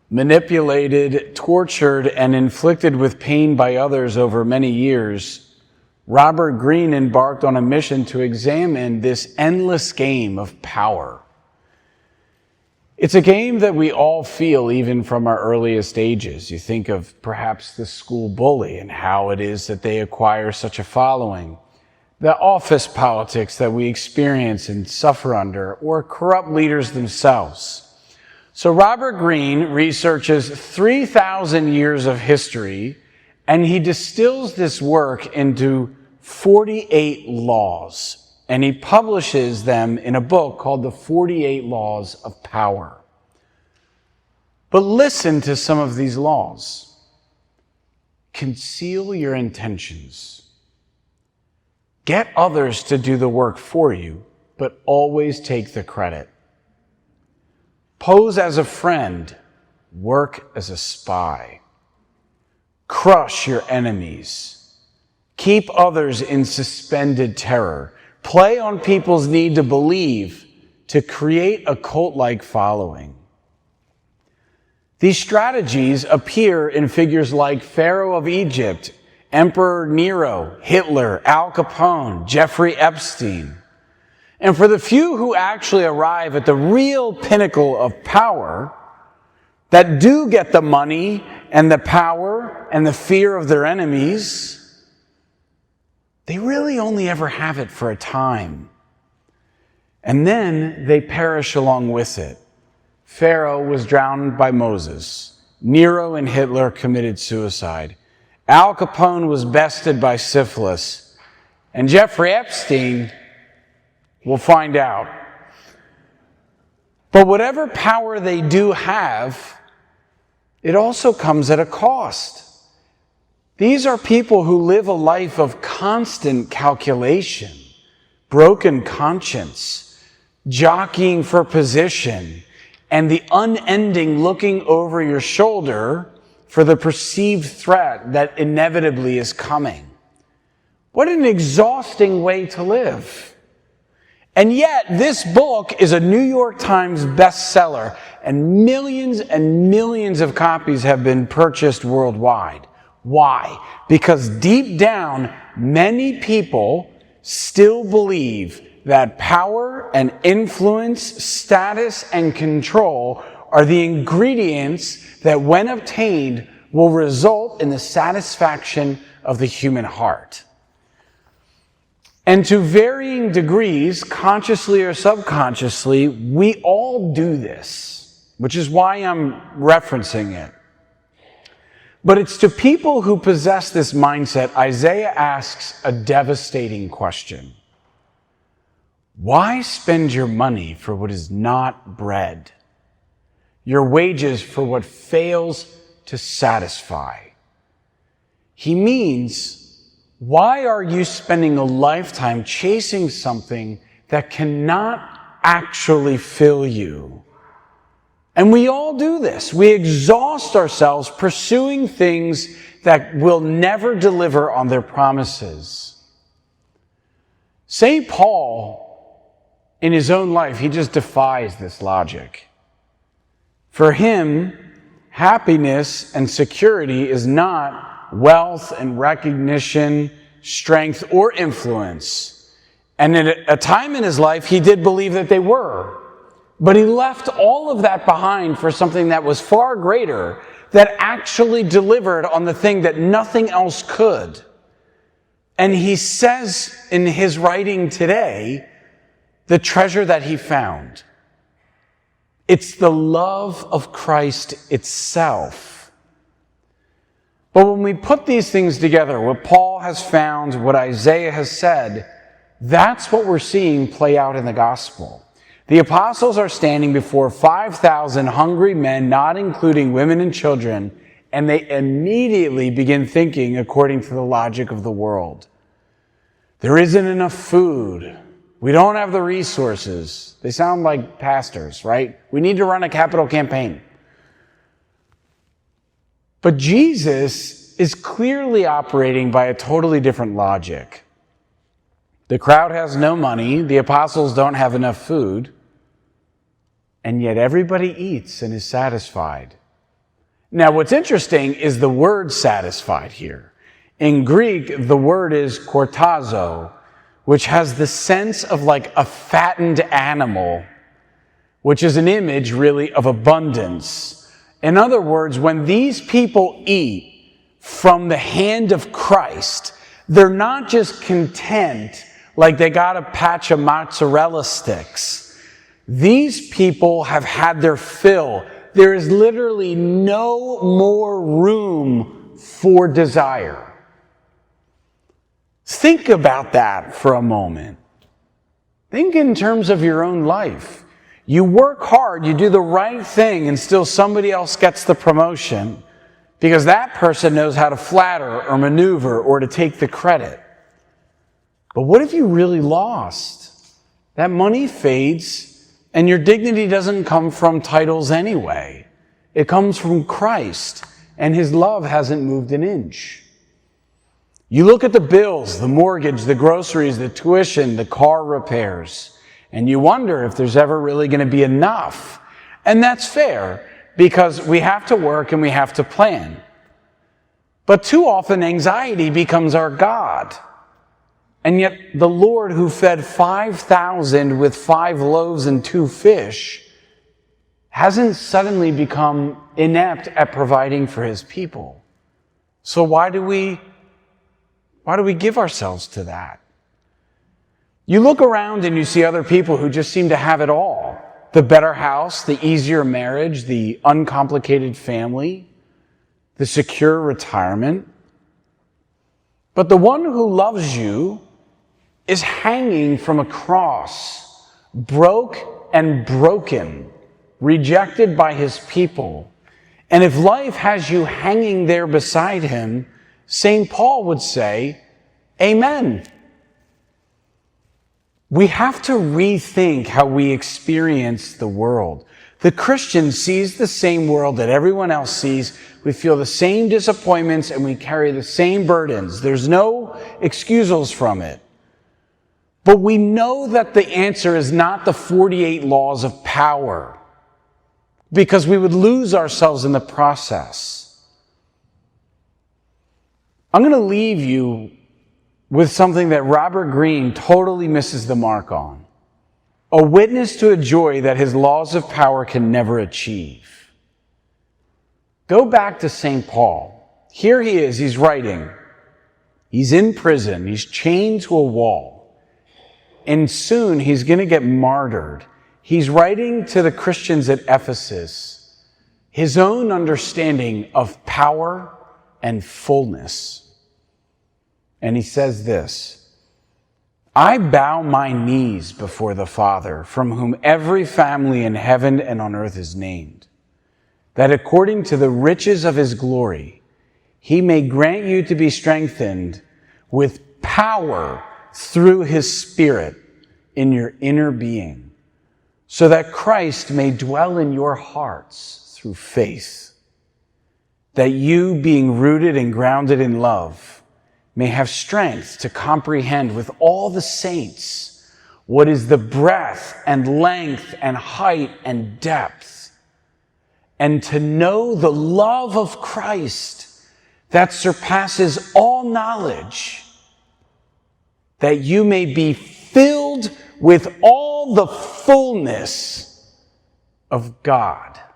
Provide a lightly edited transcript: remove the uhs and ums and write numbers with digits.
Manipulated, tortured, and inflicted with pain by others over many years, Robert Greene embarked on a mission to examine this endless game of power. It's a game that we all feel even from our earliest ages. You think of perhaps the school bully and how it is that they acquire such a following, the office politics that we experience and suffer under, or corrupt leaders themselves. So Robert Greene researches 3,000 years of history, and he distills this work into 48 laws. And he publishes them in a book called The 48 Laws of Power. But listen to some of these laws. Conceal your intentions. Get others to do the work for you, but always take the credit. Pose as a friend, work as a spy. Crush your enemies. Keep others in suspended terror. Play on people's need to believe to create a cult-like following. These strategies appear in figures like Pharaoh of Egypt, Emperor Nero, Hitler, Al Capone, Jeffrey Epstein. And for the few who actually arrive at the real pinnacle of power, that do get the money and the power and the fear of their enemies, they really only ever have it for a time. And then they perish along with it. Pharaoh was drowned by Moses. Nero and Hitler committed suicide. Al Capone was bested by syphilis. And Jeffrey Epstein, we'll find out. But whatever power they do have, it also comes at a cost. These are people who live a life of constant calculation, broken conscience, jockeying for position, and the unending looking over your shoulder for the perceived threat that inevitably is coming. What an exhausting way to live. And yet, this book is a New York Times bestseller, and millions of copies have been purchased worldwide. Why? Because deep down, many people still believe that power and influence, status and control are the ingredients that, when obtained, will result in the satisfaction of the human heart. And to varying degrees, consciously or subconsciously, we all do this, which is why I'm referencing it. But it's to people who possess this mindset, Isaiah asks a devastating question. Why spend your money for what is not bread, your wages for what fails to satisfy? He means, why are you spending a lifetime chasing something that cannot actually fill you? And we all do this. We exhaust ourselves pursuing things that will never deliver on their promises. St. Paul, in his own life, he just defies this logic. For him, happiness and security is not wealth and recognition, strength, or influence. And at a time in his life, he did believe that they were. But he left all of that behind for something that was far greater, that actually delivered on the thing that nothing else could. And he says in his writing today, the treasure that he found. It's the love of Christ itself. But when we put these things together, what Paul has found, what Isaiah has said, that's what we're seeing play out in the gospel. The apostles are standing before 5,000 hungry men, not including women and children, and they immediately begin thinking according to the logic of the world. There isn't enough food. We don't have the resources. They sound like pastors, right? We need to run a capital campaign. But Jesus is clearly operating by a totally different logic. The crowd has no money. The apostles don't have enough food. And yet everybody eats and is satisfied. Now, what's interesting is the word satisfied here. In Greek, the word is kortazo, which has the sense of like a fattened animal, which is an image really of abundance. In other words, when these people eat from the hand of Christ, they're not just content like they got a patch of mozzarella sticks. These people have had their fill. There is literally no more room for desire. Think about that for a moment. Think in terms of your own life. You work hard, you do the right thing, and still somebody else gets the promotion because that person knows how to flatter or maneuver or to take the credit. But what if you really lost? That money fades, and your dignity doesn't come from titles anyway. It comes from Christ, and His love hasn't moved an inch. You look at the bills, the mortgage, the groceries, the tuition, the car repairs, and you wonder if there's ever really going to be enough. And that's fair, because we have to work and we have to plan. But too often anxiety becomes our God. And yet the Lord who fed 5,000 with 5 loaves and 2 fish hasn't suddenly become inept at providing for His people. So why do we give ourselves to that? You look around and you see other people who just seem to have it all. The better house, the easier marriage, the uncomplicated family, the secure retirement. But the one who loves you is hanging from a cross, broke and broken, rejected by His people. And if life has you hanging there beside Him, St. Paul would say, Amen. We have to rethink how we experience the world. The Christian sees the same world that everyone else sees. We feel the same disappointments and we carry the same burdens. There's no excusals from it. But we know that the answer is not the 48 laws of power, because we would lose ourselves in the process. I'm going to leave you with something that Robert Greene totally misses the mark on. A witness to a joy that his laws of power can never achieve. Go back to St. Paul. Here he is, he's writing. He's in prison, he's chained to a wall. And soon he's going to get martyred. He's writing to the Christians at Ephesus his own understanding of power and fullness. And he says this, I bow my knees before the Father, from whom every family in heaven and on earth is named, that according to the riches of His glory, He may grant you to be strengthened with power through His Spirit in your inner being, so that Christ may dwell in your hearts through faith, that you, being rooted and grounded in love, may have strength to comprehend with all the saints what is the breadth and length and height and depth, and to know the love of Christ that surpasses all knowledge, that you may be filled with all the fullness of God.